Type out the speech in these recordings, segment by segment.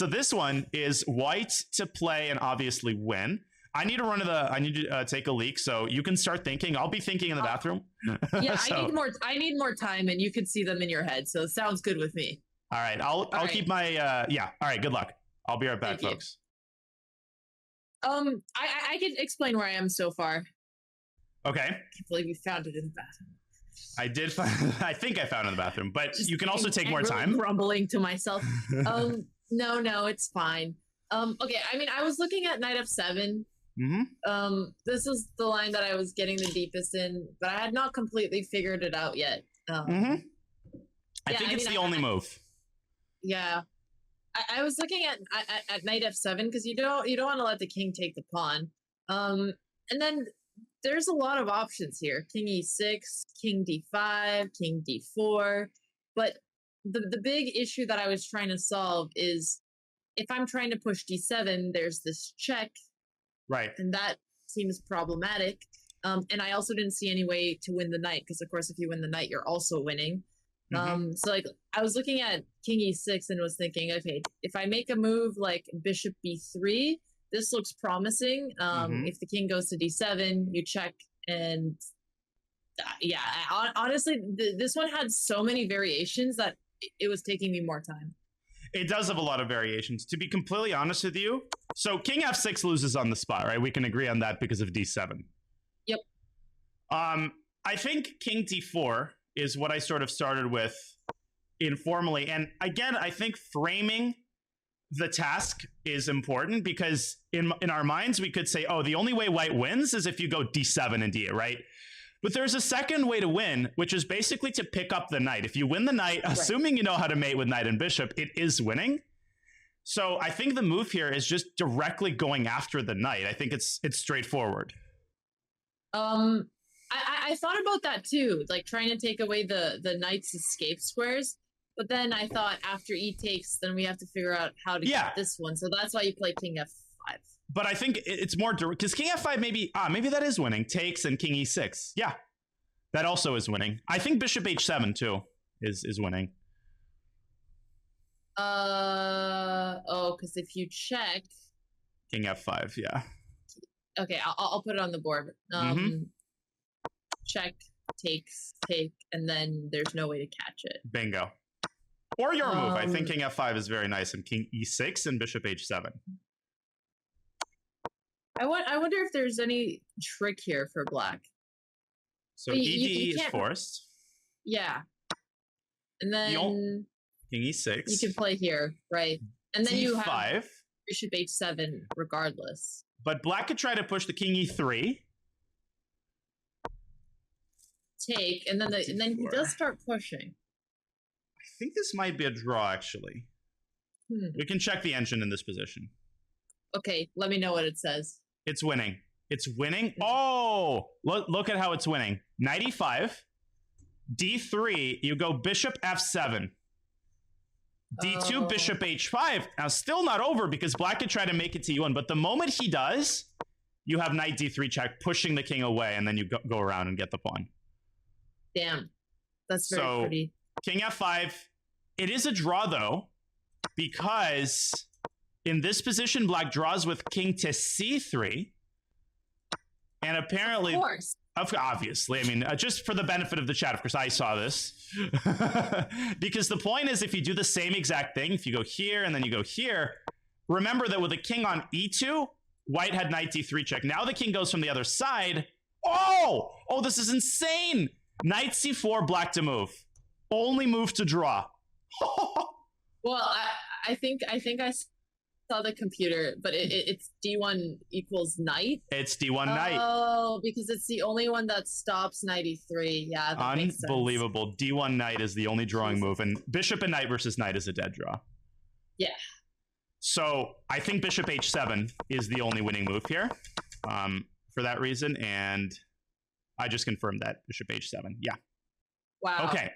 So this one is white to play and obviously win. I need to take a leak, so you can start thinking. I'll be thinking in the bathroom. Yeah, so. I need more time, and you can see them in your head. So sounds good with me. All right, I'll keep my yeah. All right, good luck. I'll be right back, folks. I can explain where I am so far. Okay. I can't believe you found it in the bathroom. I did find. I think I found it in the bathroom, but you can also take more really time. Grumbling to myself. No, it's fine. Okay. I mean, I was looking at knight f7. This is the line that I was getting the deepest in, but I had not completely figured it out yet. I think it's the only move. Yeah. I was looking at knight f7 because you don't want to let the king take the pawn. And then there's a lot of options here. King e6, king d5, king d4. But the big issue that I was trying to solve is if I'm trying to push d7, there's this check. Right. And that seems problematic. And I also didn't see any way to win the knight because, of course, if you win the knight, you're also winning. So like I was looking at king e6 and was thinking, okay, if I make a move like bishop b3, this looks promising. If the king goes to d7, you check, and yeah, honestly, this one had so many variations that it was taking me more time. It does have a lot of variations. To be completely honest with you, so king f6 loses on the spot, right? We can agree on that because of d7. Yep. I think king d4 is what I sort of started with informally. And again, I think framing the task is important because in our minds, we could say, oh, the only way white wins is if you go d7 and d8, right? But there's a second way to win, which is basically to pick up the knight. If you win the knight, assuming you know how to mate with knight and bishop, it is winning. So I think the move here is just directly going after the knight. I think it's straightforward. I thought about that too, like trying to take away the knight's escape squares. But then I thought after e takes, then we have to figure out how to get this one. So that's why you play king f5. But I think it's more direct because king f5 maybe that is winning. Takes and king e6. Yeah, that also is winning. I think bishop h7 too is winning. Because if you check king f5, yeah. Okay, I'll put it on the board. Check, takes, take, and then there's no way to catch it. Bingo. Or your move. I think king f5 is very nice, and king e6 and bishop h7. I wonder if there's any trick here for black. So ed is forced. Yeah. And then king e6. You can play here, right? And then you have d5. Bishop h7 regardless. But black could try to push the king e3. Take, and then he does start pushing. I think this might be a draw, actually. We can check the engine in this position. Okay, let me know what it says. It's winning. It's winning. Oh, look at how it's winning. Knight e5, d3, you go bishop f7. d2, bishop h5. Now, still not over because black could try to make it to e1, but the moment he does, you have knight d3 check, pushing the king away, and then you go around and get the pawn. Damn. That's very pretty. King f5. It is a draw, though, because in this position, black draws with king to c3. And apparently... Of course. Obviously. I mean, just for the benefit of the chat, of course, I saw this. Because the point is, if you do the same exact thing, if you go here and then you go here, remember that with a king on e2, white had knight d3 check. Now the king goes from the other side. Oh, this is insane. Knight c4, black to move. Only move to draw. Well, I think I saw the computer, but it's d1 equals knight. It's d1 knight. Oh, because it's the only one that stops knight e3. Yeah, that makes sense. Unbelievable. d1 knight is the only drawing move, and bishop and knight versus knight is a dead draw. Yeah. So I think bishop h7 is the only winning move here for that reason, and I just confirmed that. Bishop h7. Yeah. Wow. Okay.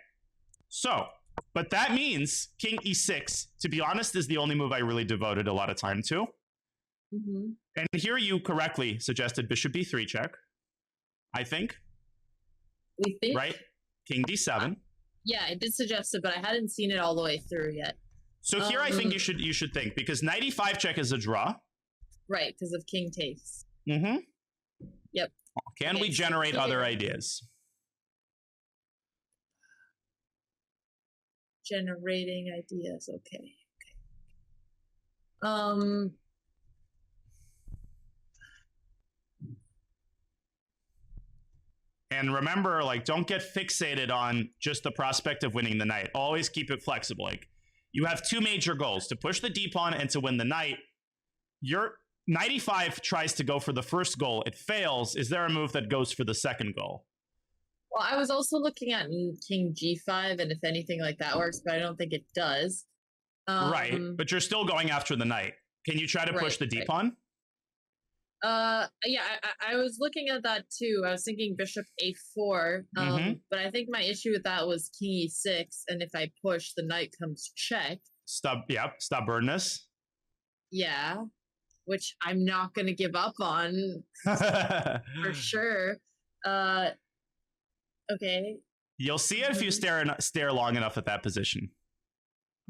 So, but that means king e6, to be honest, is the only move I really devoted a lot of time to. And here you correctly suggested bishop b3 check, I think. We think? Right? King d7. Yeah, I did suggest it, but I hadn't seen it all the way through yet. So here I think you should think, because knight e5 check is a draw. Right, because of king takes. Mm-hmm. Yep. Can we generate other ideas? Generating ideas. Okay. And remember, like, don't get fixated on just the prospect of winning the knight. Always keep it flexible. Like, you have two major goals: to push the d-pawn and to win the knight. Your knight e5 tries to go for the first goal. It fails. Is there a move that goes for the second goal? Well, I was also looking at king g5, and if anything like that works, but I don't think it does. Right, but you're still going after the knight. Can you try to push the d-pawn? Yeah, I was looking at that too. I was thinking bishop a4, but I think my issue with that was king e6, and if I push, the knight comes check. Stubbornness. Yeah, which I'm not going to give up on for sure. Okay. You'll see it if you stare long enough at that position.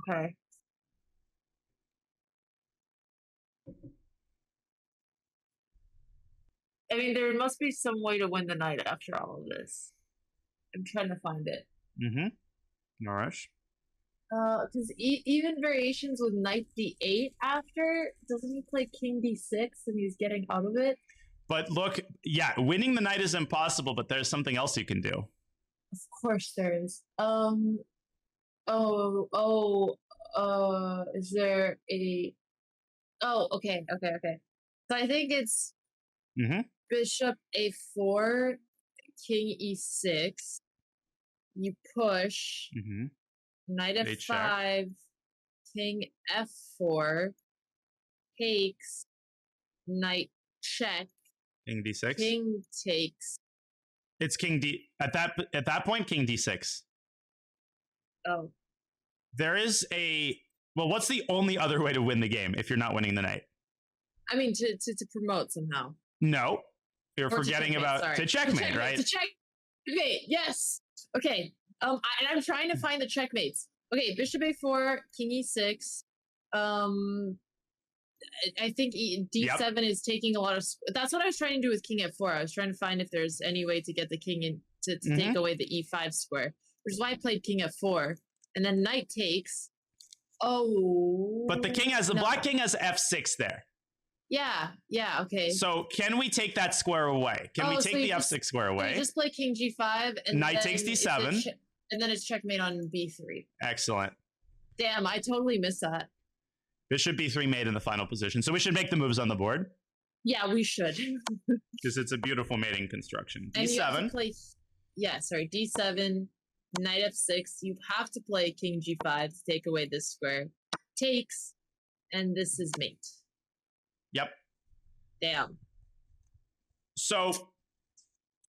Okay. I mean, there must be some way to win the knight after all of this. I'm trying to find it. No rush. Because even variations with knight d8 after, doesn't he play king d6 and he's getting out of it? But look, yeah, winning the knight is impossible, but there's something else you can do. Of course there is. Is there a... Oh, okay. So I think it's bishop a4, king e6, you push, knight f5, king f4, takes, knight check, king d6, king takes. It's king d at that point, king d6. Oh. There is well, what's the only other way to win the game if you're not winning the knight? I mean, to promote somehow. No, you're forgetting to checkmate, right? To checkmate, yes. Okay. And I'm trying to find the checkmates. Okay, bishop a4, king e6. I think d7 is taking a lot of. That's what I was trying to do with king f4. I was trying to find if there's any way to get the king in to take away the e5 square, which is why I played king f4, and then knight takes. Oh. But the black king has f6 there. Yeah, okay. So can we take that square away? Can we take the f6 square away? You just play king g5 and knight takes d7. And then it's checkmate on b3. Excellent. Damn, I totally missed that. Bishop b3 made in the final position. So we should make the moves on the board. Yeah, we should. Because it's a beautiful mating construction. D7. And you have to play, d7, knight f6. You have to play king g5 to take away this square. Takes, and this is mate. Yep. Damn. So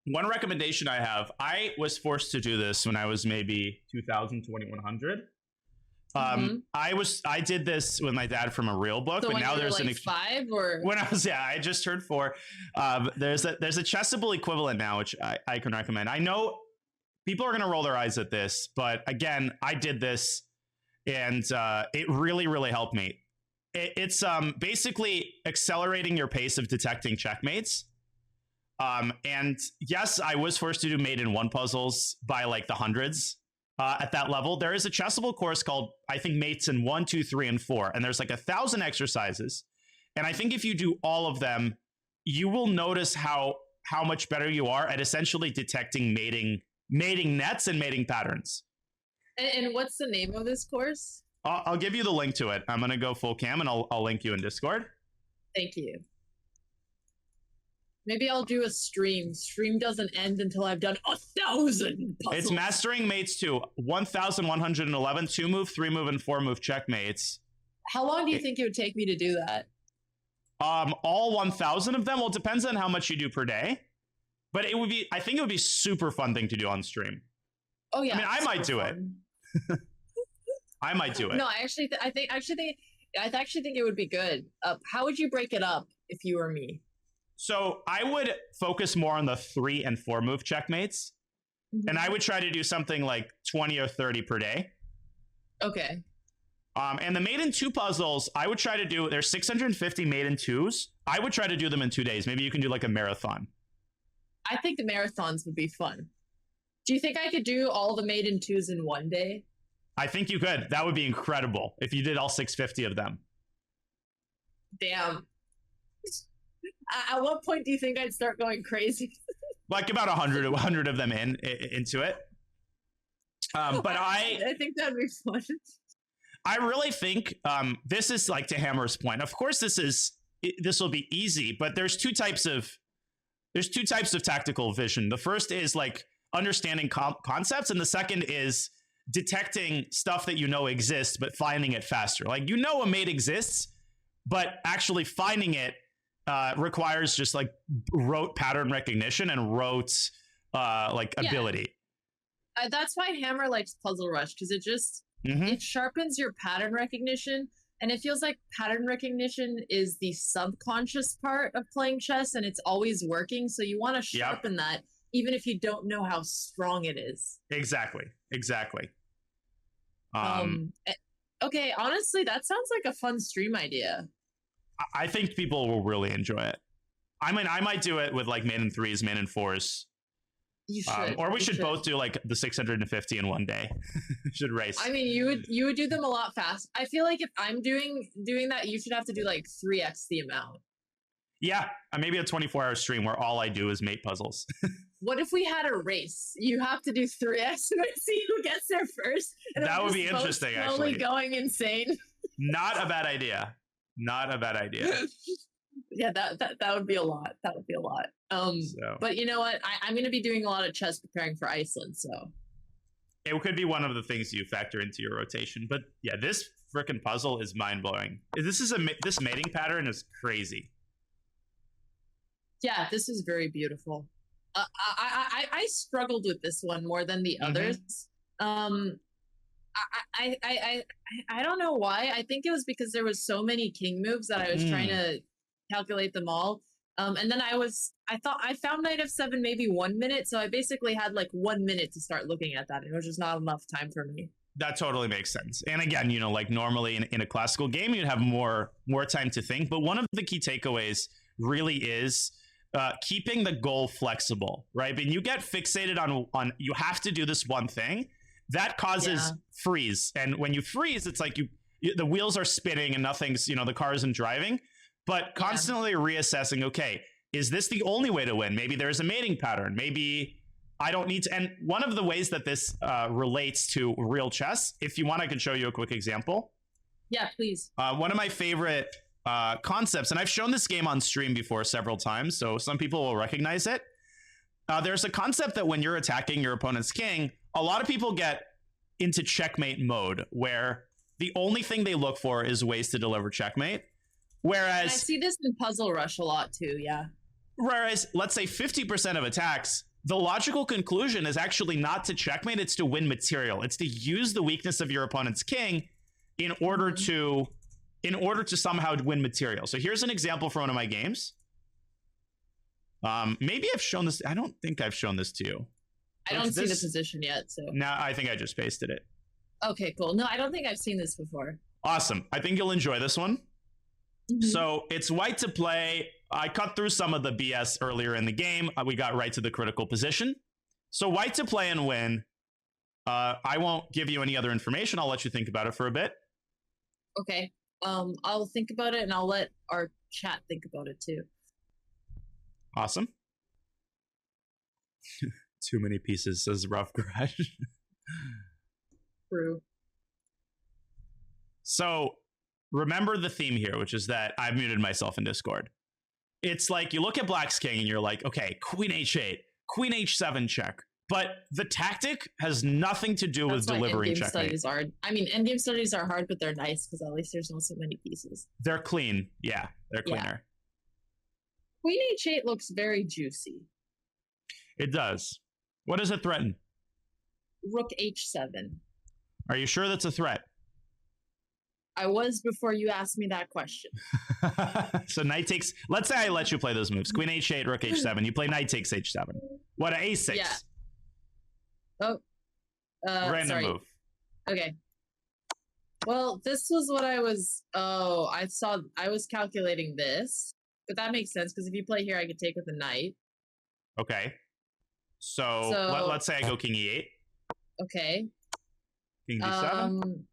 one recommendation I have, I was forced to do this when I was maybe 2000, 2100. I did this with my dad from a real book, so but now there's like 5 or when I was I just turned 4. There's a chessable equivalent now, which I can recommend. I know people are gonna roll their eyes at this, but again, I did this and it really, really helped me. It's basically accelerating your pace of detecting checkmates. And yes, I was forced to do mate in 1 puzzles by like the hundreds. At that level, there is a chessable course called, I think, mates in 1, 2, 3, and 4. And there's like 1,000 exercises. And I think if you do all of them, you will notice how much better you are at essentially detecting mating nets and mating patterns. And what's the name of this course? I'll give you the link to it. I'm going to go full cam and I'll link you in Discord. Thank you. Maybe I'll do a stream. Stream doesn't end until I've done 1,000 puzzles. It's Mastering Mates 2, 1,111 2-move, 3-move, and 4-move checkmates. How long do you think it would take me to do that? All 1,000 of them? Well, it depends on how much you do per day. But I think it would be super fun thing to do on stream. Oh yeah. I mean, I might do it. I might do it. No, I actually think it would be good. How would you break it up if you were me? So I would focus more on the 3 and 4 move checkmates. And I would try to do something like 20 or 30 per day. Okay. And the mate in 2 puzzles, I would try to do, there's 650 mate in 2s. I would try to do them in 2 days. Maybe you can do like a marathon. I think the marathons would be fun. Do you think I could do all the mate in 2s in 1 day? I think you could. That would be incredible if you did all 650 of them. Damn. At what point do you think I'd start going crazy? Like about 100 of them into it. But I think that'd be fun. I really think this is like to Hammer's point. Of course, this will be easy, but there's two types of tactical vision. The first is like understanding concepts, and the second is detecting stuff that you know exists, but finding it faster. Like, you know, a mate exists, but actually finding it requires just like rote pattern recognition and rote ability. That's why Hammer likes Puzzle Rush, because it just it sharpens your pattern recognition, and it feels like pattern recognition is the subconscious part of playing chess, and it's always working. So you want to sharpen that, even if you don't know how strong it is. Exactly. Okay, honestly, that sounds like a fun stream idea. I think people will really enjoy it. I mean, I might do it with like mate in 3s, mate in 4s. You should. Or we should both do like the 650 in 1 day. Should race. I mean, you would do them a lot fast. I feel like if I'm doing that, you should have to do like 3x the amount. Yeah, maybe a 24-hour stream where all I do is mate puzzles. What if we had a race? You have to do 3x and see who gets there first. And that would be interesting, slowly actually. Going insane. Not a bad idea. Yeah, that would be a lot. That would be a lot. But you know what? I'm going to be doing a lot of chess preparing for Iceland, so it could be one of the things you factor into your rotation. But yeah, this frickin' puzzle is mind blowing. This mating pattern is crazy. Yeah, this is very beautiful. I struggled with this one more than the others. I don't know why. I think it was because there was so many king moves that I was trying to calculate them all. And then I thought I found knight f7 maybe 1 minute, so I basically had like 1 minute to start looking at that, and it was just not enough time for me. That totally makes sense. And again, you know, like normally in a classical game, you'd have more time to think. But one of the key takeaways really is keeping the goal flexible, right? But you get fixated on you have to do this one thing. That causes freeze. And when you freeze, it's like the wheels are spinning and nothing's, the car isn't driving. But constantly reassessing, okay, is this the only way to win? Maybe there's a mating pattern. Maybe I don't need to. And one of the ways that this relates to real chess, if you want, I can show you a quick example. Yeah, please. One of my favorite concepts, and I've shown this game on stream before several times, so some people will recognize it. There's a concept that when you're attacking your opponent's king, a lot of people get into checkmate mode, where the only thing they look for is ways to deliver checkmate. Whereas, and I see this in Puzzle Rush a lot too, yeah. Whereas, let's say 50% of attacks, the logical conclusion is actually not to checkmate, it's to win material. It's to use the weakness of your opponent's king in order to somehow win material. So here's an example from one of my games. Maybe I've shown this. I don't think I've shown this to you. I don't see the position yet. So now I think I just pasted it. Okay, cool. No, I don't think I've seen this before. Awesome. I think you'll enjoy this one. So it's white to play. I cut through some of the BS earlier in the game. We got right to the critical position. So white to play and win. I won't give you any other information. I'll let you think about it for a bit. Okay. I'll think about it, and I'll let our chat think about it too. Awesome. Too many pieces, says Rough Garage. True. So remember the theme here, which is that I've muted myself in Discord. It's like you look at Black's king and you're like, okay, queen h8, queen h7 check. But the tactic has nothing to do with delivering checkmate. Studies are. I mean, endgame studies are hard, but they're nice because at least there's not so many pieces. They're clean. Yeah, they're cleaner. Queen h8 looks very juicy. It does. What does it threaten? Rook h7. Are you sure that's a threat? I was before you asked me that question. So knight takes, let's say I let you play those moves. Queen h8, rook h7. You play knight takes h7. What, an a6? Yeah. Oh. Random sorry. move. Okay. Well, this was what I was. Oh, I was calculating this, but that makes sense because if you play here, I could take with the knight. Okay. So, So let's say I go king e8. Okay. King d7.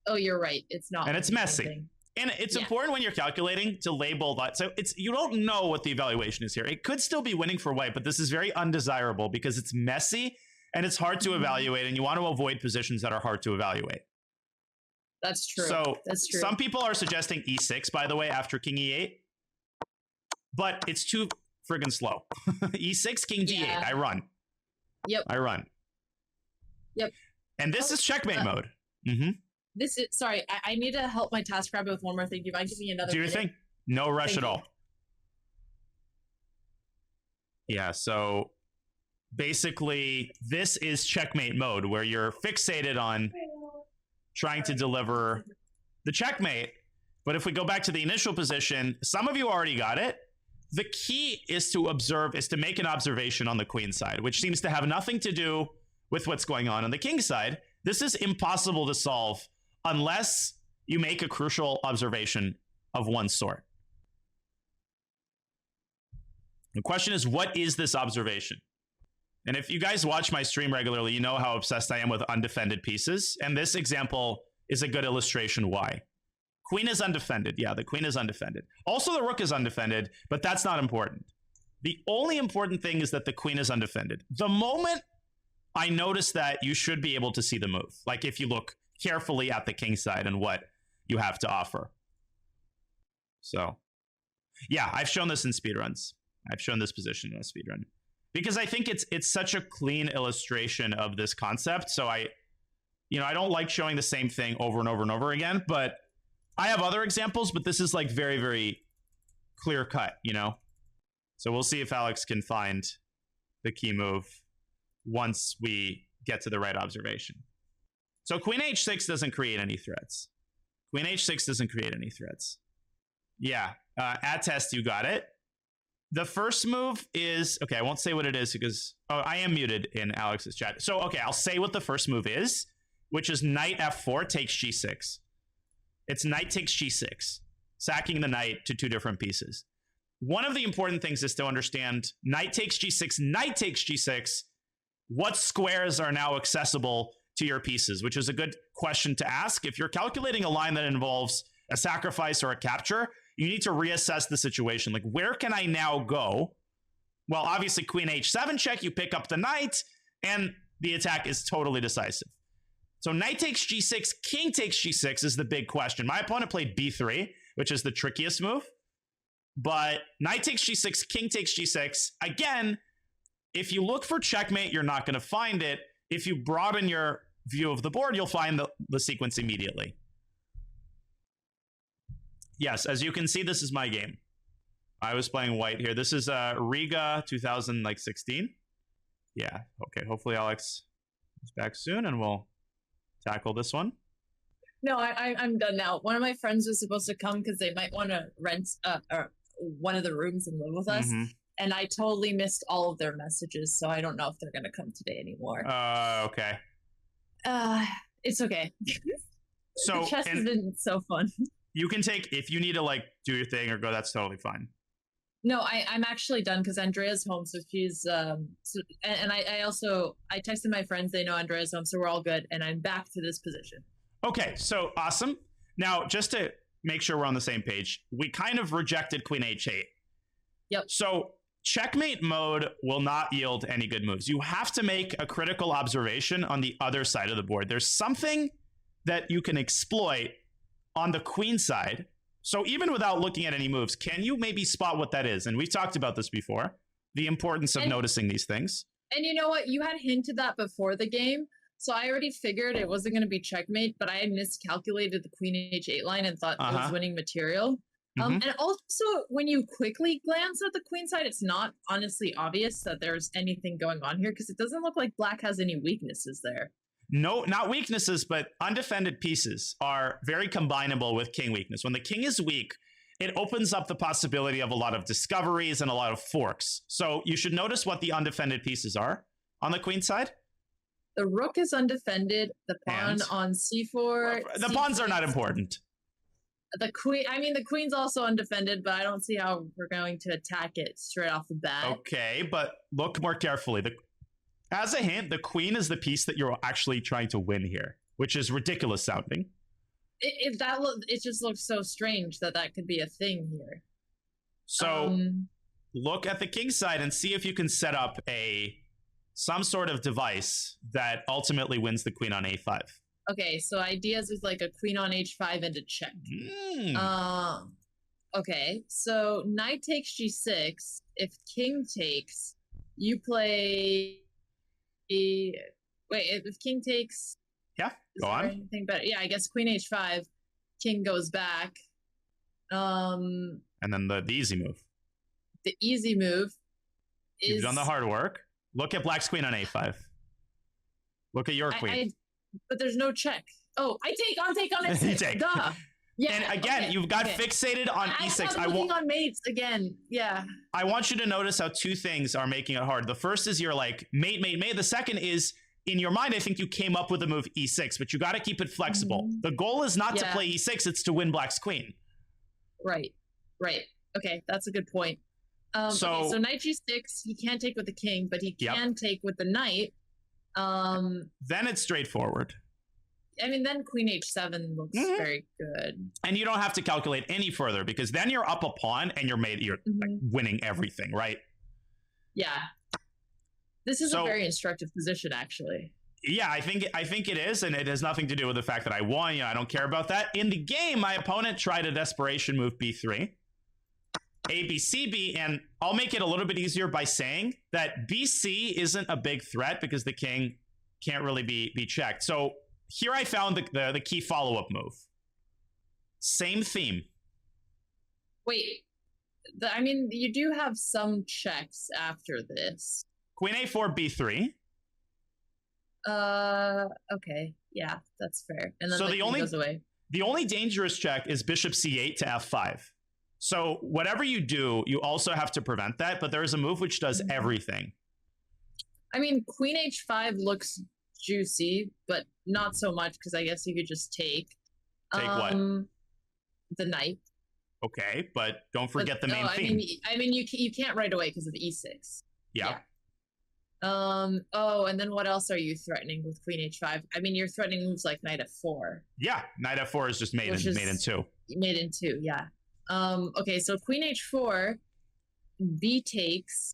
Oh, you're right. It's not. And it's messy. And it's important when you're calculating to label that. So you don't know what the evaluation is here. It could still be winning for white, but this is very undesirable because it's messy and it's hard to evaluate, and you want to avoid positions that are hard to evaluate. That's true. So that's true. Some people are suggesting e6, by the way, after king e8, but it's too friggin' slow. e6, king d8. Yeah. I run. Yep. I run. Yep. And this is checkmate mode. Mm-hmm. This is sorry. I need to help my task rabbit with one more thing. Do you mind giving me another? Do your thing. No rush Thank at you. all. Yeah. So basically, this is checkmate mode where you're fixated on trying to deliver the checkmate. But if we go back to the initial position, some of you already got it. The key is to observe, is to make an observation on the queen side, which seems to have nothing to do with what's going on the king side. This is impossible to solve unless you make a crucial observation of one sort. The question is, what is this observation? And if you guys watch my stream regularly, you know how obsessed I am with undefended pieces. And this example is a good illustration why. Queen is undefended. Yeah, the queen is undefended. Also, the rook is undefended, but that's not important. The only important thing is that the queen is undefended. The moment I notice that, you should be able to see the move. Like if you look carefully at the king side and what you have to offer. So, yeah, I've shown this in speedruns. I've shown this position in a speedrun. Because I think it's such a clean illustration of this concept. So I don't like showing the same thing over and over and over again, but I have other examples, but this is like very, very clear cut, So we'll see if Alex can find the key move once we get to the right observation. So queen h6 doesn't create any threats. Queen h6 doesn't create any threats. Yeah, at test, you got it. The first move is, okay, I won't say what it is because, I am muted in Alex's chat. So, okay, I'll say what the first move is, which is knight f4 takes g6. It's knight takes g6, sacking the knight to two different pieces. One of the important things is to understand knight takes g6, knight takes g6. What squares are now accessible to your pieces, which is a good question to ask. If you're calculating a line that involves a sacrifice or a capture, you need to reassess the situation. Like, where can I now go? Well, obviously, queen h7 check, you pick up the knight, and the attack is totally decisive. So knight takes g6, king takes g6 is the big question. My opponent played b3, which is the trickiest move. But knight takes g6, king takes g6. Again, if you look for checkmate, you're not going to find it. If you broaden your view of the board, you'll find the sequence immediately. Yes, as you can see, this is my game. I was playing white here. This is Riga 2016. Yeah, okay. Hopefully Alex is back soon and we'll tackle this one. No, I'm done now. One of my friends was supposed to come because they might want to rent one of the rooms and live with us. Mm-hmm. And I totally missed all of their messages, so I don't know if they're going to come today anymore. Okay. It's okay. So the chess has been so fun. You can take, if you need to like do your thing or go, that's totally fine. No, I'm actually done because Andrea's home, so she's I texted my friends, they know Andrea's home, so we're all good, and I'm back to this position. Okay, so awesome. Now, just to make sure we're on the same page, we kind of rejected queen h8. Yep. So checkmate mode will not yield any good moves. You have to make a critical observation on the other side of the board. There's something that you can exploit on the queen side. So even without looking at any moves, can you maybe spot what that is? And we've talked about this before, the importance of noticing these things. And you know what? You had hinted that before the game. So I already figured it wasn't going to be checkmate, but I had miscalculated the queen h8 line and thought it was winning material. And also, when you quickly glance at the queen side, it's not honestly obvious that there's anything going on here because it doesn't look like black has any weaknesses there. No, not weaknesses, but undefended pieces are very combinable with king weakness. When the king is weak, it opens up the possibility of a lot of discoveries and a lot of forks. So you should notice what the undefended pieces are on the queen side. The rook is undefended. The pawn And? on c4. The pawns are not important. The queen. I mean, the queen's also undefended, but I don't see how we're going to attack it straight off the bat. Okay, but look more carefully. As a hint, the queen is the piece that you're actually trying to win here, which is ridiculous sounding. It just looks so strange that could be a thing here. So look at the king's side and see if you can set up some sort of device that ultimately wins the queen on a5. Okay, so ideas with like a queen on h5 and a check. Okay, so knight takes g6. If king takes, you play. Wait, if king takes. Yeah, go on. Anything better? Yeah, I guess queen h5, king goes back. And then the easy move. The easy move is... You've done the hard work. Look at black's queen on a5. Look at your queen. But there's no check. Oh, I take on a6. You take. Duh. Yeah. And again, you've got fixated on e6. I'm looking on mates again. Yeah. I want you to notice how two things are making it hard. The first is you're like, mate. The second is, in your mind, I think you came up with the move e6, but you got to keep it flexible. The goal is not to play e6, it's to win black's queen. Right. Okay, that's a good point. So knight g6, he can't take with the king, but he can take with the knight. Then it's straightforward. I mean, then queen h7 looks very good. And you don't have to calculate any further, because then you're up a pawn and you're like winning everything, right? Yeah. This is a very instructive position, actually. Yeah, I think it is, and it has nothing to do with the fact that I won. I don't care about that. In the game, my opponent tried a desperation move b3, a b c b, and I'll make it a little bit easier by saying that bc isn't a big threat because the king can't really be checked. So here I found the key follow-up move. Same theme. Wait, I mean, you do have some checks after this. Queen a4, b3. Okay, yeah, that's fair. And then so the king goes away. The only dangerous check is bishop c8 to f5. So whatever you do, you also have to prevent that, but there is a move which does everything. I mean, queen h5 looks juicy, but not so much, because I guess you could just take. Take what? The knight. Okay, but don't forget the main theme. I mean, you can't right away because of e6. Yeah. Oh, and then what else are you threatening with queen h5? I mean, you're threatening moves like knight f4. Yeah, knight f4 is just made in 2. Made in 2, yeah. Okay, so queen h4, b takes,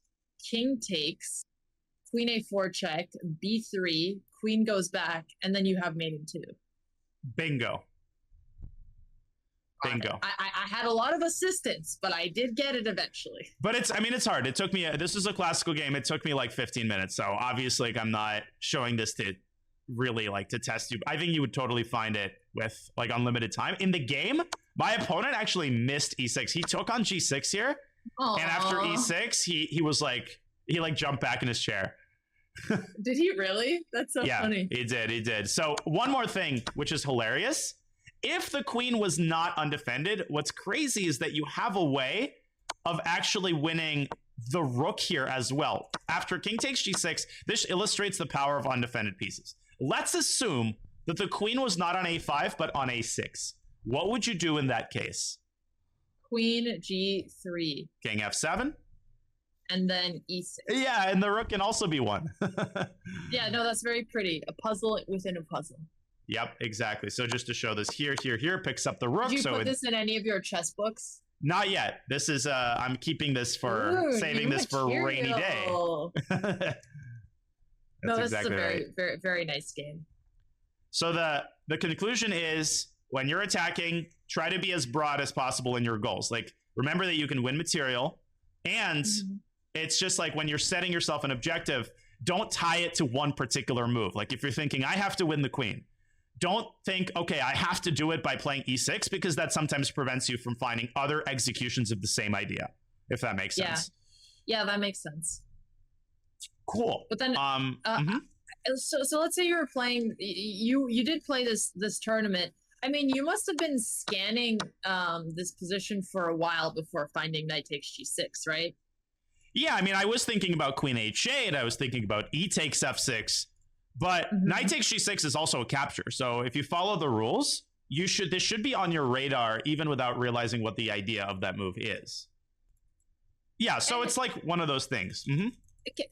king takes, queen a4 check, b3, queen goes back, and then you have mate in 2. Bingo. Bingo. I had a lot of assistance, but I did get it eventually. But it's hard. It took me, this is a classical game. It took me like 15 minutes. So obviously like, I'm not showing this to really like to test you. I think you would totally find it with like unlimited time. In the game, my opponent actually missed e6. He took on g6 here. Aww. And after e6, he was like, he like jumped back in his chair. Did he really? That's so funny. He did. So one more thing, which is hilarious. If the queen was not undefended, what's crazy is that you have a way of actually winning the rook here as well. After king takes g6, this illustrates the power of undefended pieces. Let's assume that the queen was not on a5, but on a6. What would you do in that case? Queen g3. King f7? And then e6. Yeah, and the rook can also be won. Yeah, no, that's very pretty. A puzzle within a puzzle. Yep, exactly. So just to show this here, picks up the rook. Did you put this in any of your chess books? Not yet. This is, I'm keeping this for, saving this for a rainy day. No, this is a very, very, very nice game. So the conclusion is, when you're attacking, try to be as broad as possible in your goals. Like, remember that you can win material, and it's just like when you're setting yourself an objective, don't tie it to one particular move. Like if you're thinking, I have to win the queen, don't think, okay, I have to do it by playing e6, because that sometimes prevents you from finding other executions of the same idea, if that makes sense. Yeah, that makes sense. Cool. But then, so let's say you were playing, you did play this tournament. I mean, you must have been scanning this position for a while before finding knight takes g6, right? Yeah, I mean, I was thinking about queen h8. I was thinking about e takes f6. But knight takes g6 is also a capture. So if you follow the rules, this should be on your radar even without realizing what the idea of that move is. Yeah, so it's like one of those things. Okay,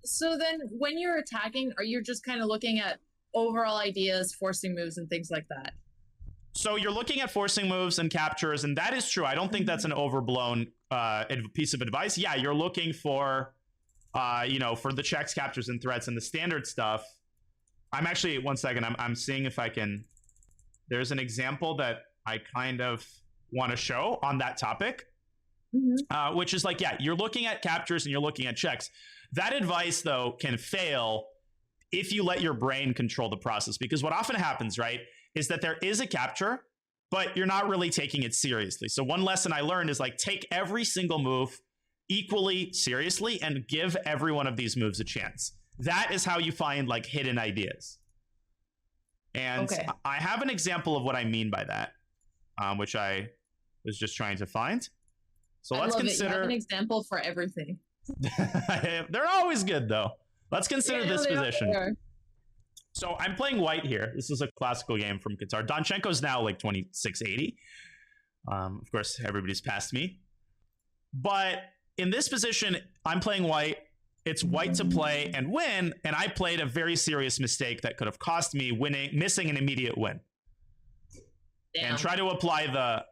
so then when you're attacking, are you just kind of looking at overall ideas, forcing moves, and things like that? So you're looking at forcing moves and captures, and that is true. I don't think that's an overblown piece of advice. Yeah, you're looking for, for the checks, captures, and threats and the standard stuff. I'm actually, one second, I'm seeing if I can, there's an example that I kind of want to show on that topic. Which is like, yeah, you're looking at captures and you're looking at checks. That advice, though, can fail if you let your brain control the process. Because what often happens, right, is that there is a capture, but you're not really taking it seriously. So one lesson I learned is like, take every single move equally seriously and give every one of these moves a chance. That is how you find like hidden ideas. And I have an example of what I mean by that, which I was just trying to find. So let's consider. You have an example for everything. They're always good, though. Let's consider this position. So I'm playing white here. This is a classical game from Qatar. Donchenko's now like 2680. Of course, everybody's passed me. But in this position, I'm playing white. It's white to play and win, and I played a very serious mistake that could have cost me missing an immediate win. Damn. And try to apply the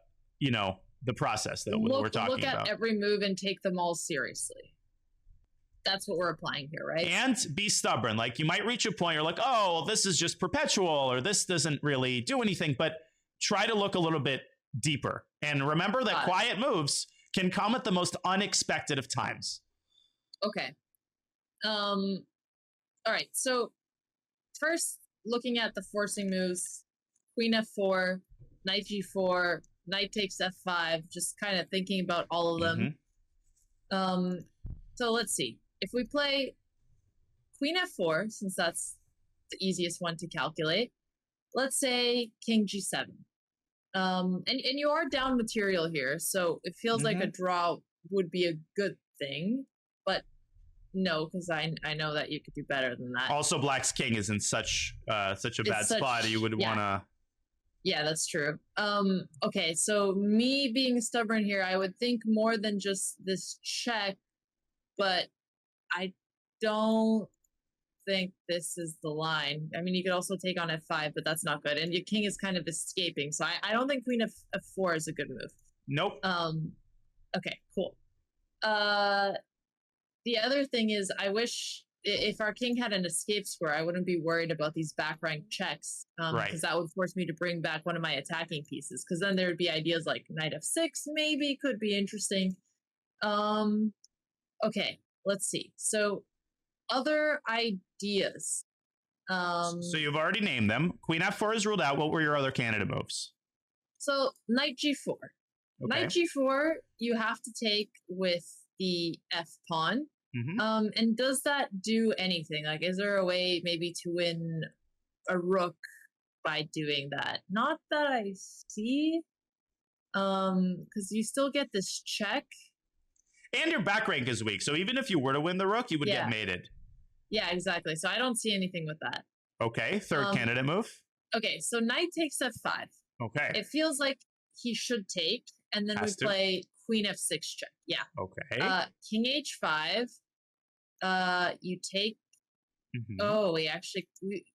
process that we're talking about. Look at every move and take them all seriously. That's what we're applying here, right? And be stubborn. Like, you might reach a point, you're like, oh, well, this is just perpetual, or this doesn't really do anything, but try to look a little bit deeper. And remember that quiet moves can come at the most unexpected of times. Okay. All right. So first, looking at the forcing moves, queen f4, knight g4, knight takes f5, just kind of thinking about all of them. So let's see. If we play queen f4, since that's the easiest one to calculate, let's say king g7. And you are down material here, so it feels like a draw would be a good thing, but no, because I know that you could do better than that. Also, black's king is in such a bad spot. You would want to... Yeah, that's true. Okay, so me being stubborn here, I would think more than just this check, but I don't think this is the line. I mean, you could also take on f5, but that's not good. And your king is kind of escaping, so I don't think queen f4 is a good move. Nope. Okay, cool. The other thing is, I wish if our king had an escape square, I wouldn't be worried about these back rank checks, because that would force me to bring back one of my attacking pieces, because then there would be ideas like knight f6 maybe could be interesting. Okay, let's see. So other ideas. So you've already named them. Queen f4 is ruled out. What were your other candidate moves? So knight g4. Okay. Knight g4, you have to take with the f pawn. And does that do anything? Like, is there a way maybe to win a rook by doing that? Not that I see. Because you still get this check. And your back rank is weak. So even if you were to win the rook, you would get mated. Yeah, exactly. So I don't see anything with that. Okay, third candidate move. Okay, so knight takes f5. Okay. It feels like he should take, and then we play queen f6 check. Yeah. Okay. King h5. You take. Oh, wait, actually,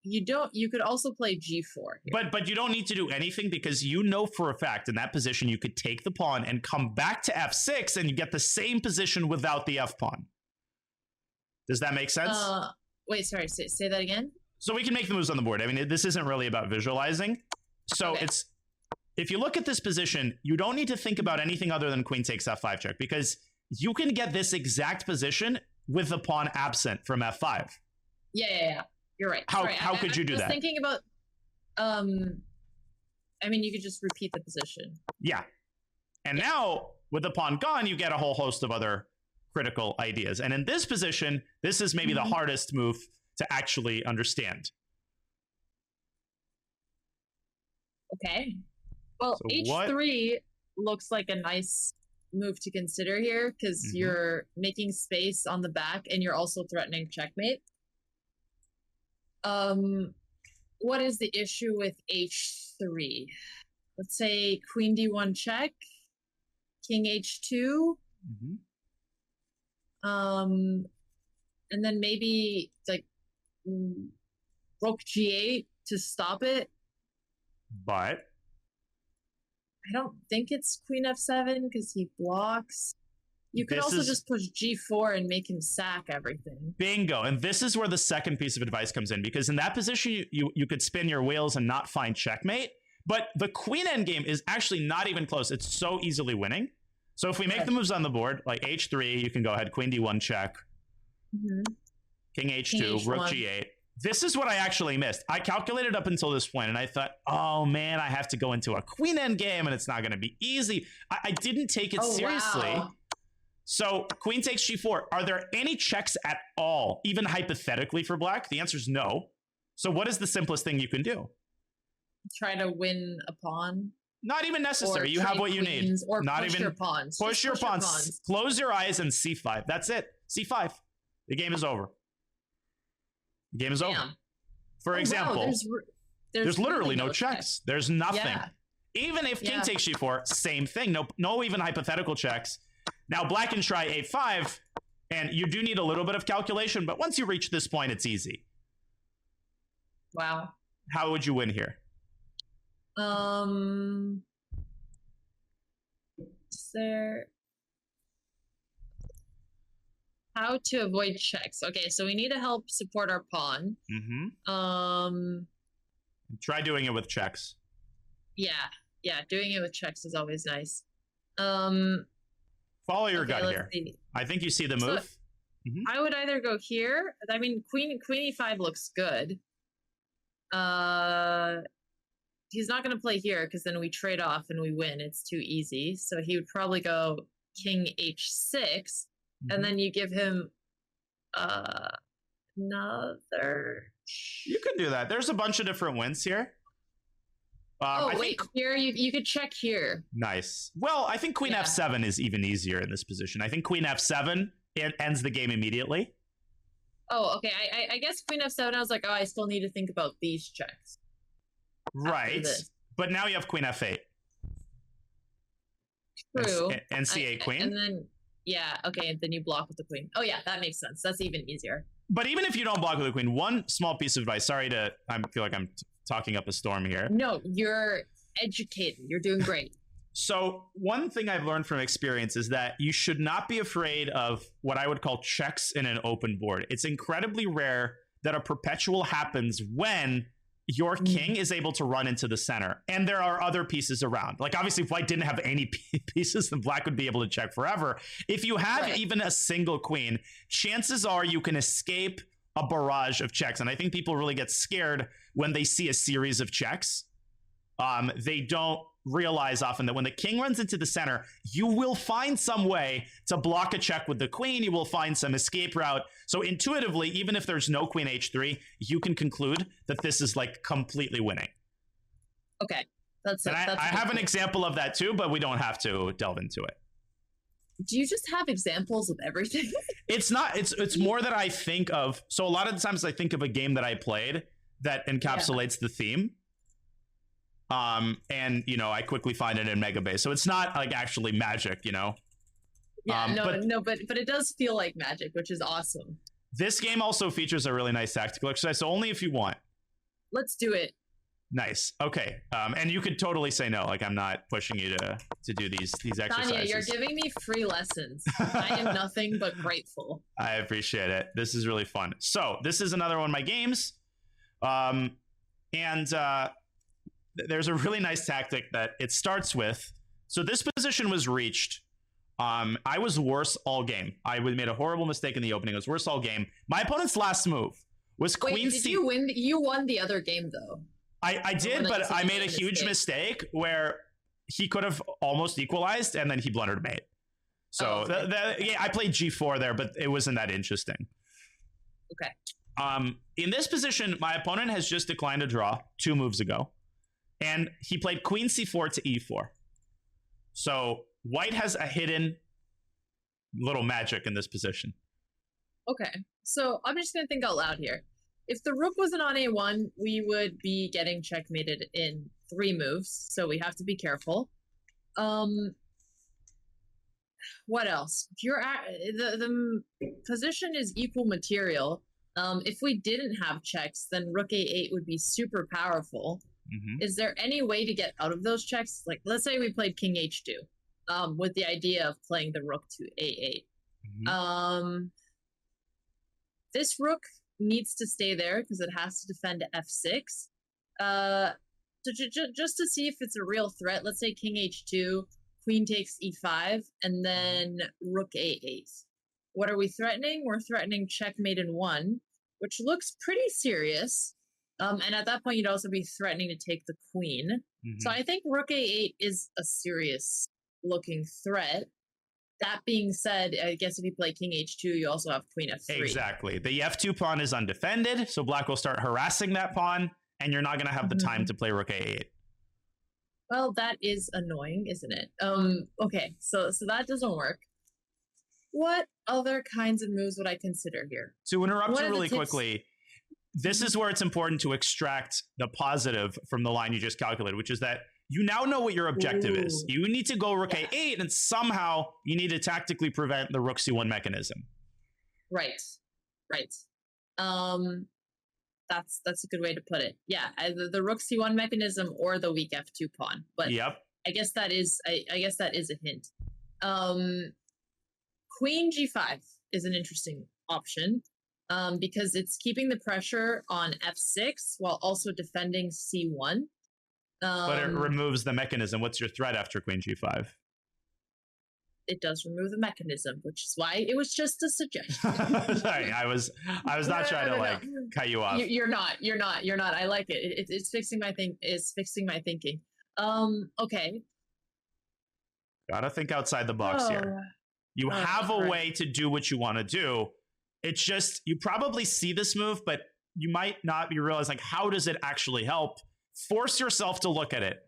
you don't. You could also play g4 here. But you don't need to do anything, because you know for a fact in that position you could take the pawn and come back to f6 and you get the same position without the f pawn. Does that make sense? Wait, sorry. Say that again. So we can make the moves on the board. I mean, this isn't really about visualizing. So it's, if you look at this position, you don't need to think about anything other than queen takes f5 check, because you can get this exact position with the pawn absent from f5. Yeah. You're right. How could you do that? I was thinking about, I mean, you could just repeat the position. Yeah. And now, with the pawn gone, you get a whole host of other critical ideas. And in this position, this is maybe the hardest move to actually understand. Okay. Well, so h3 looks like a nice move to consider here, because you're making space on the back and you're also threatening checkmate. What is the issue with h3? Let's say queen d1 check, king h2. And then maybe like rook g8 to stop it. But I don't think it's queen f7 because he blocks. You could also just push g4 and make him sack everything. Bingo. And this is where the second piece of advice comes in, because in that position, you could spin your wheels and not find checkmate. But the queen endgame is actually not even close. It's so easily winning. So if we make the moves on the board, like h3, you can go ahead, queen d1 check, king h2, rook g8. This is what I actually missed. I calculated up until this point, and I thought, oh man, I have to go into a queen endgame, and it's not going to be easy. I didn't take it seriously. Wow. So queen takes g4. Are there any checks at all, even hypothetically for black? The answer is no. So what is the simplest thing you can do? Try to win a pawn. Not even necessary. You have what you need. Or not push even your pawns. Push your pawns. Close your eyes and c5. That's it. c5. The game is over. The game is over. For example, wow, there's literally no checks. There's nothing. Yeah. Even if king takes g4, same thing. No even hypothetical checks. Now black can try a5, and you do need a little bit of calculation, but once you reach this point, it's easy. Wow. How would you win here? Is there... How to avoid checks. Okay, so we need to help support our pawn. Try doing it with checks. Yeah, doing it with checks is always nice. Follow your gut here. See. I think you see the move. So, I would either go here. I mean, queen e5 looks good. He's not going to play here because then we trade off and we win. It's too easy. So he would probably go king h6. And then you give him another... You can do that. There's a bunch of different wins here. I think here you could check here. Nice. Well, I think queen f7 is even easier in this position. I think queen f7, it ends the game immediately. Oh, okay. I guess queen f7, I was like, oh, I still need to think about these checks. Right. But now you have queen f8. True. And c8 queen. And then... Yeah, okay, and then you block with the queen. Oh yeah, that makes sense. That's even easier. But even if you don't block with the queen, one small piece of advice. Sorry to, I feel like I'm talking up a storm here. No, you're educated. You're doing great. So one thing I've learned from experience is that you should not be afraid of what I would call checks in an open board. It's incredibly rare that a perpetual happens when your king is able to run into the center and there are other pieces around. Like obviously if white didn't have any pieces, then black would be able to check forever. If you have even a single queen, chances are you can escape a barrage of checks. And I think people really get scared when they see a series of checks. They don't realize often that when the king runs into the center, you will find some way to block a check with the queen. You will find some escape route. So intuitively, even if there's no queen h3, you can conclude that this is like completely winning. Okay. That's I have an example of that too, but we don't have to delve into it. Do you just have examples of everything? It's not, it's more that I think of. So a lot of the times I think of a game that I played that encapsulates the theme. And you know, I quickly find it in Megabase. So it's not like actually magic, you know? Yeah, but it does feel like magic, which is awesome. This game also features a really nice tactical exercise, so only if you want. Let's do it. Nice. Okay. And you could totally say no. Like I'm not pushing you to do these exercises. Tanya, you're giving me free lessons. I am nothing but grateful. I appreciate it. This is really fun. So this is another one of my games. There's a really nice tactic that it starts with. So this position was reached. I was worse all game. I made a horrible mistake in the opening. I was worse all game. My opponent's last move was queen c. Did you win? You won the other game though. I did, but I made a huge mistake where he could have almost equalized, and then he blundered mate. So I played g4 there, but it wasn't that interesting. Okay. In this position, my opponent has just declined a draw 2 moves ago. And he played queen c4 to e4. So white has a hidden little magic in this position. Okay. So I'm just going to think out loud here. if the rook wasn't on a1, we would be getting checkmated in 3 moves, so we have to be careful. What else? If you're at, the position is equal material. If we didn't have checks, then rook a8 would be super powerful. Is there any way to get out of those checks? Like, let's say we played king h2, with the idea of playing the rook to a8. This rook needs to stay there because it has to defend f6. So just to see if it's a real threat, let's say king h2, queen takes e5, and then rook a8. What are we threatening? We're threatening checkmate in 1, which looks pretty serious. And at that point, you'd also be threatening to take the queen. So I think rook a8 is a serious looking threat. That being said, I guess if you play king h2, you also have queen f3. Exactly. The f2 pawn is undefended, so black will start harassing that pawn, and you're not going to have the time to play rook a8. Well, that is annoying, isn't it? Okay, so that doesn't work. What other kinds of moves would I consider here? To interrupt you really quickly, this is where it's important to extract the positive from the line you just calculated, which is that you now know what your objective is. You need to go rook a8, and somehow you need to tactically prevent the rook c1 mechanism. Right. That's a good way to put it. Yeah, either the rook c1 mechanism or the weak f2 pawn. But I guess that is a hint. Queen g5 is an interesting option, because it's keeping the pressure on f6 while also defending c1. But it removes the mechanism. What's your threat after queen g5? It does remove the mechanism, which is why it was just a suggestion. Sorry, I was not trying to cut you off. You're not. I like it. It's fixing my thinking. Okay. Gotta think outside the box here. You have a way to do what you want to do. It's just, you probably see this move, but you might not be realizing, like, how does it actually help? Force yourself to look at it.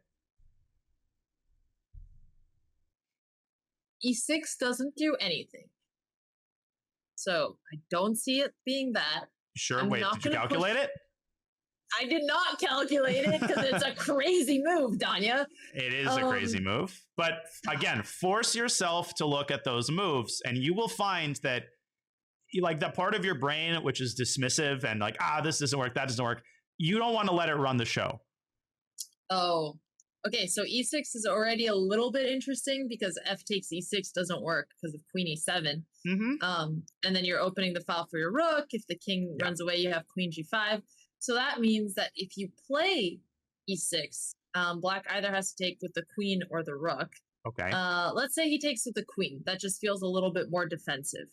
E6 doesn't do anything. So I don't see it being that. Sure, wait, did you calculate it? I did not calculate it because it's a crazy move, Danya. It is a crazy move. But again, force yourself to look at those moves, and you will find that, like, that part of your brain which is dismissive and like, this doesn't work, that doesn't work, you don't want to let it run the show. Oh, okay. So e6 is already a little bit interesting because f takes e6 doesn't work because of queen e7. And then you're opening the file for your rook. If the king runs away, you have queen g5. So that means that if you play e6, black either has to take with the queen or the rook. Okay. Let's say he takes with the queen. That just feels a little bit more defensive.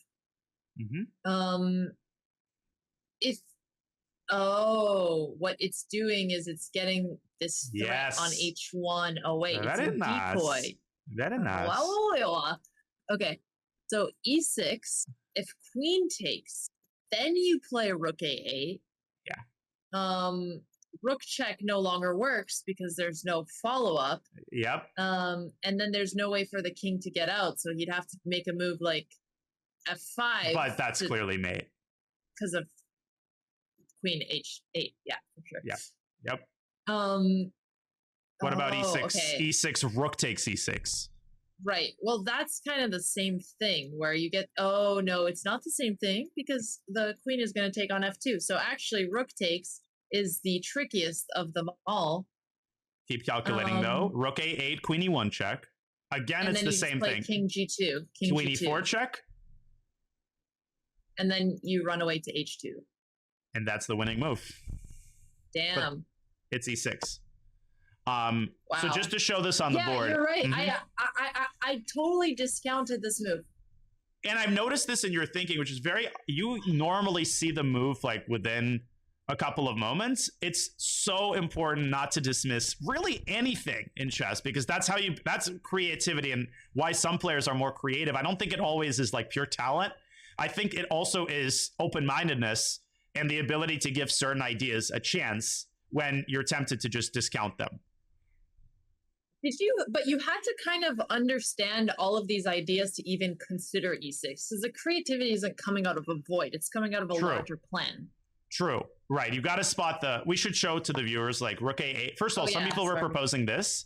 What it's doing is it's getting this threat on h1. Oh wait, it's a decoy. Very nice. Okay, so e6. If queen takes, then you play rook a8. Rook check no longer works because there's no follow-up. And then there's no way for the king to get out, so he'd have to make a move like f5. But that's clearly mate. Because of queen h8, for sure. What about e6? Okay. E6, rook takes e6. Right. Well, that's kind of the same thing where you get, oh no, it's not the same thing because the queen is going to take on f2. So actually, rook takes is the trickiest of them all. Keep calculating though. Rook a8, queen e1 check. Again, it's the same thing. King g2. Queen e4 check. And then you run away to h2. And that's the winning move. Damn. But it's e6. So just to show this on the board. Yeah, you're right. I totally discounted this move. And I've noticed this in your thinking, which is you normally see the move like within a couple of moments. It's so important not to dismiss really anything in chess because that's creativity and why some players are more creative. I don't think it always is like pure talent. I think it also is open-mindedness and the ability to give certain ideas a chance when you're tempted to just discount them. But you had to kind of understand all of these ideas to even consider e6. Because the creativity isn't coming out of a void. It's coming out of a larger plan. True. Right. You got to spot we should show to the viewers like rook a8. First of all, some people were proposing this,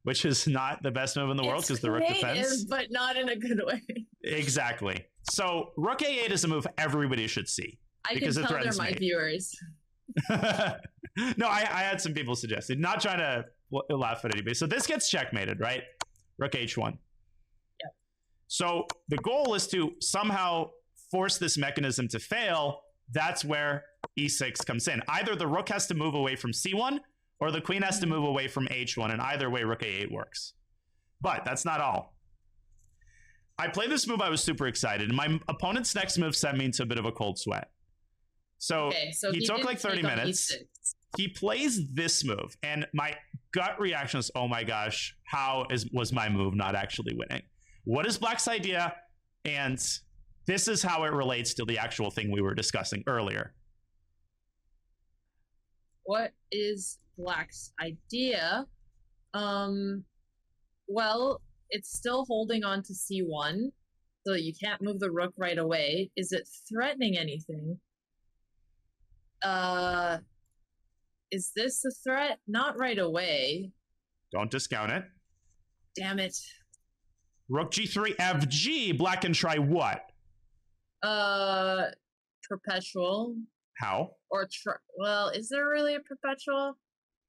which is not the best move in the world because the rook defends. But not in a good way. Exactly. So rook a8 is a move everybody should see. I can tell they're my viewers. No, I had some people suggested. Not trying to laugh at anybody. So this gets checkmated, right? Rook h1. Yep. So the goal is to somehow force this mechanism to fail. That's where e6 comes in. Either the rook has to move away from c1 or the queen has to move away from h1. And either way, rook a8 works. But that's not all. I played this move. I was super excited. My opponent's next move sent me into a bit of a cold sweat. So he took like 30 minutes. He plays this move. And my gut reaction is, oh my gosh, was my move not actually winning? What is Black's idea? And this is how it relates to the actual thing we were discussing earlier. What is Black's idea? Well, it's still holding on to c1, so you can't move the rook right away. Is it threatening anything? Is this a threat? Not right away. Don't discount it. Damn it. Rook g3 fg. Black can try what? Perpetual. How? Or well, is there really a perpetual?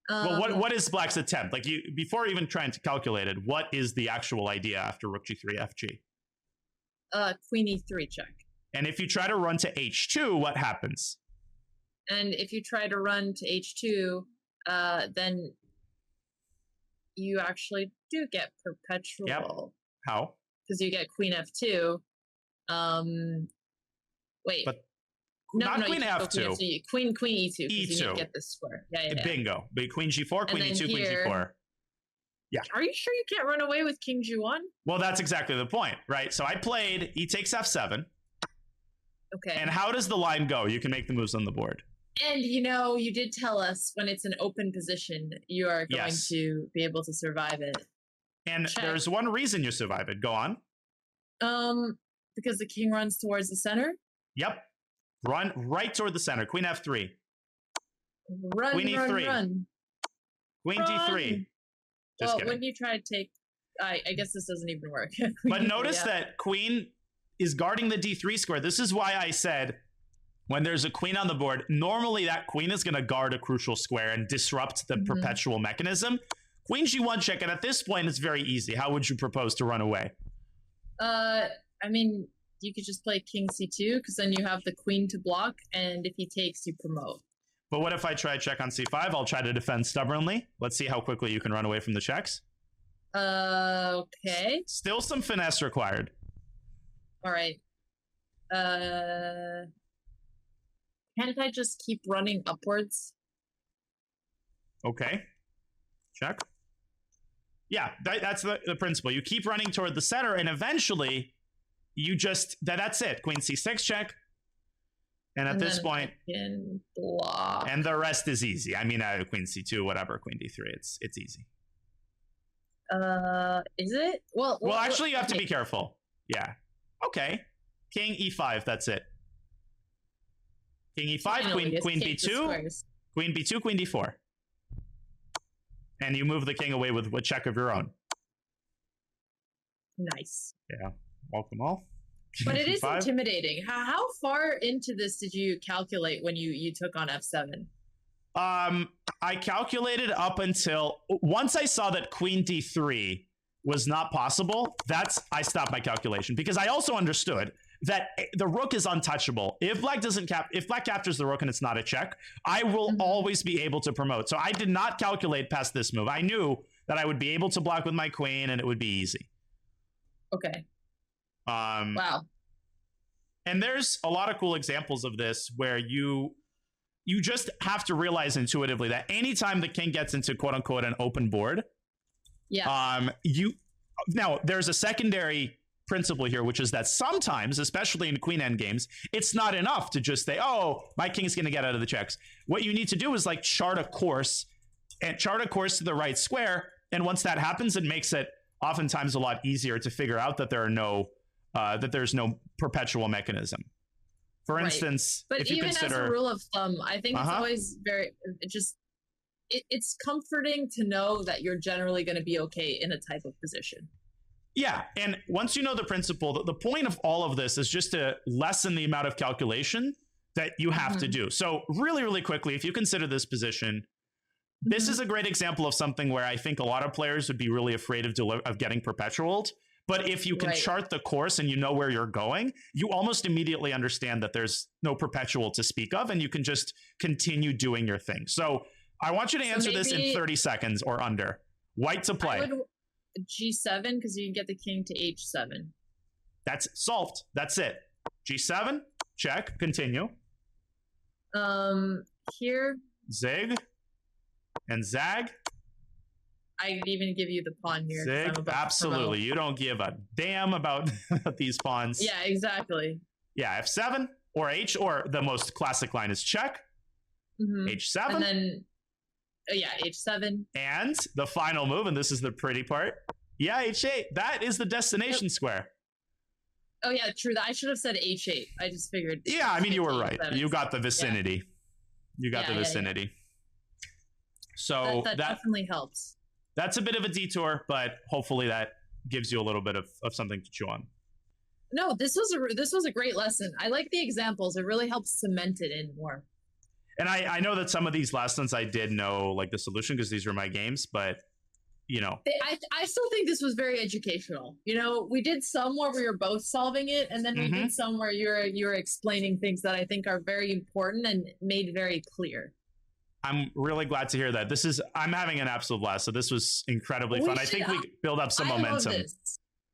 Well, what is Black's attempt? Like before even trying to calculate it, what is the actual idea after rook g3 fg? Queen e3 check. And if you try to run to h2, what happens? And if you try to run to h2, then you actually do get perpetual. Yep. How? Because you get queen f2. Wait. But not queen f2. Queen e2. Because you get this square. Yeah. Bingo. But queen g4, queen e2, queen g4. Yeah. Are you sure you can't run away with king g1? Well, that's exactly the point, right? So I played e takes f7. Okay. And how does the line go? You can make the moves on the board. And you did tell us when it's an open position, you are going to be able to survive it. And there's one reason you survive it. Go on. Because the king runs towards the center? Yep. Run right toward the center. Queen f3. Run, Queen e3. Run. Queen d3. Well, when you try to take... I guess this doesn't even work. But notice that queen is guarding the d3 square. This is why I said when there's a queen on the board, normally that queen is going to guard a crucial square and disrupt the perpetual mechanism. Queen g1 check, and at this point, it's very easy. How would you propose to run away? I mean, you could just play king c2, because then you have the queen to block, and if he takes, you promote. But what if I try check on c5? I'll try to defend stubbornly. Let's see how quickly you can run away from the checks. Okay. Still some finesse required. All right. Can't I just keep running upwards? Okay. Check. Yeah, that's the principle. You keep running toward the center, and eventually you just... That's it. Queen c6 check. And at this point... block. And the rest is easy. I mean, queen c2, whatever, queen d3. It's easy. Is it? Well, actually, you have to be careful. Yeah. Okay. King e5, that's it. King e5, queen b2, queen b2, queen d4. And you move the king away with a check of your own. Nice. Yeah. Welcome all. But it is intimidating. How far into this did you calculate when you took on f7? I calculated up until once I saw that queen d3 was not possible. I stopped my calculation because I also understood that the rook is untouchable. If Black captures the rook and it's not a check, I will always be able to promote. So I did not calculate past this move. I knew that I would be able to block with my queen and it would be easy. Okay. Wow. And there's a lot of cool examples of this where you just have to realize intuitively that anytime the king gets into quote unquote an open board, now there's a secondary principle here, which is that sometimes, especially in queen endgames, it's not enough to just say, oh, my king's going to get out of the checks. What you need to do is like chart a course to the right square. And once that happens, it makes it oftentimes a lot easier to figure out that there's no perpetual mechanism. For instance, but if you even consider as a rule of thumb, I think it's Uh-huh. always it's comforting to know that you're generally going to be okay in a type of position. Yeah, and once you know the principle, the point of all of this is just to lessen the amount of calculation that you have to do. So really, really quickly, if you consider this position, this is a great example of something where I think a lot of players would be really afraid of getting perpetualed. But if you can chart the course and you know where you're going, you almost immediately understand that there's no perpetual to speak of, and you can just continue doing your thing. So I want you to answer this in 30 seconds or under. White to play. I would G7 because you can get the king to H7. That's solved. That's it. G7, check, continue. Here. Zig and zag. I'd even give you the pawn here. Zig, absolutely. You don't give a damn about these pawns. Yeah, exactly. Yeah, F7 or H, or the most classic line is check. H7. And then, H7. And the final move, and this is the pretty part. Yeah, H8. That is the destination square. Oh, yeah, true. I should have said H8. I just figured. Yeah, I mean, you were right. You got the vicinity. Yeah. You got the vicinity. Yeah. So that definitely helps. That's a bit of a detour, but hopefully that gives you a little bit of something to chew on. No, this was a great lesson. I like the examples. It really helps cement it in more. And I know that some of these lessons I did know like the solution because these were my games, but I still think this was very educational. We did some where we were both solving it, and then we did some where you're explaining things that I think are very important and made very clear. I'm really glad to hear that. I'm having an absolute blast. So this was incredibly fun. I think we build up some momentum.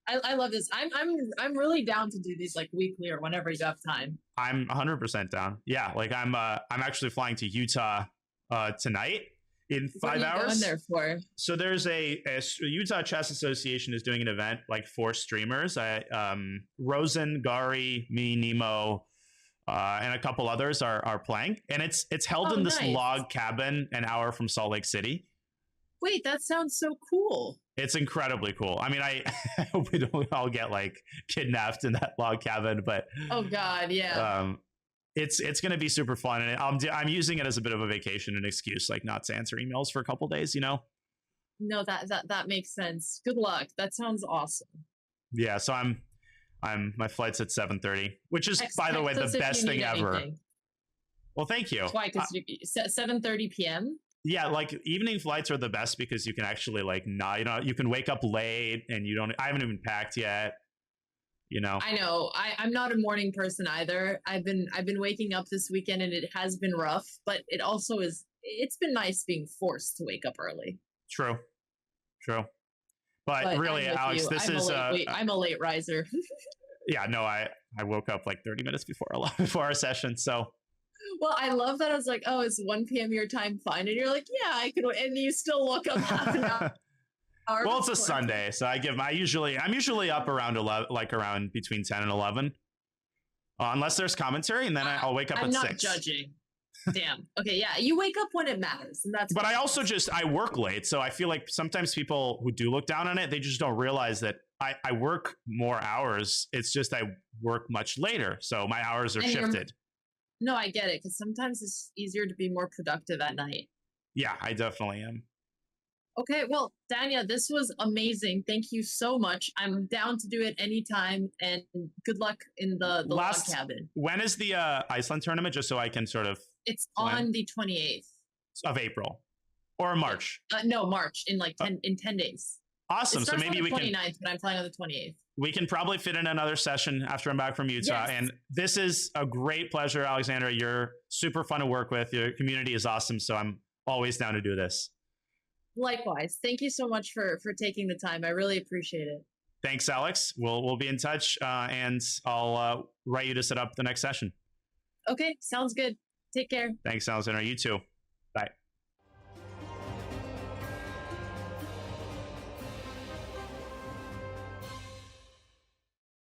I love this. I'm really down to do these like weekly or whenever you have time. I'm 100% down. Yeah, like I'm actually flying to Utah tonight in 5 hours. What are you going there for? So there's a Utah Chess Association is doing an event like for streamers. Rosen, Gary, me, Nemo, and a couple others are playing, and it's held in this log cabin an hour from Salt Lake City. Wait, that sounds so cool. It's incredibly cool. I mean, I hope we don't all get like kidnapped in that log cabin, but oh god, yeah. It's going to be super fun, and I'm using it as a bit of a vacation, an excuse like not to answer emails for a couple days. No, that makes sense. Good luck. That sounds awesome. Yeah, so my flight's at 7:30, which is by the way the best thing ever. Well, thank you. Why? Because 7:30 p.m. Yeah, like evening flights are the best because you can actually like you can wake up late and I haven't even packed yet. I know. I'm not a morning person either. I've been waking up this weekend and it has been rough, but it's been nice being forced to wake up early. True. But really, Alex, I'm a late riser. Yeah, no, I woke up like 30 minutes before our session, so. Well, I love that. I was like, oh, it's 1 p.m. your time, fine. And you're like, yeah, I could. And you still woke up half an hour. Well, it's a Sunday, so I'm usually up around 11, like around between 10 and 11, unless there's commentary, and then I'll wake up at 6. I'm not judging. Damn. Okay, yeah, you wake up when it matters, and that's. But I also I work late, so I feel like sometimes people who do look down on it, they just don't realize that I work more hours. It's just I work much later, so my hours are shifted. No, I get it, because sometimes it's easier to be more productive at night. Yeah, I definitely am. Okay, well, Dania, this was amazing. Thank you so much. I'm down to do it anytime, and good luck in the log cabin. When is the Iceland tournament, just so I can sort of... It's on the 28th. Of April. Or March? No, March, in 10 days. Awesome, so maybe we can... It's on the 29th, but I'm flying on the 28th. We can probably fit in another session after I'm back from Utah. Yes. And this is a great pleasure, Alexandra. You're super fun to work with. Your community is awesome, so I'm always down to do this. Likewise. Thank you so much for taking the time. I really appreciate it. Thanks, Alex. We'll be in touch, and I'll write you to set up the next session. Okay, sounds good. Take care. Thanks, Alexandra. You too.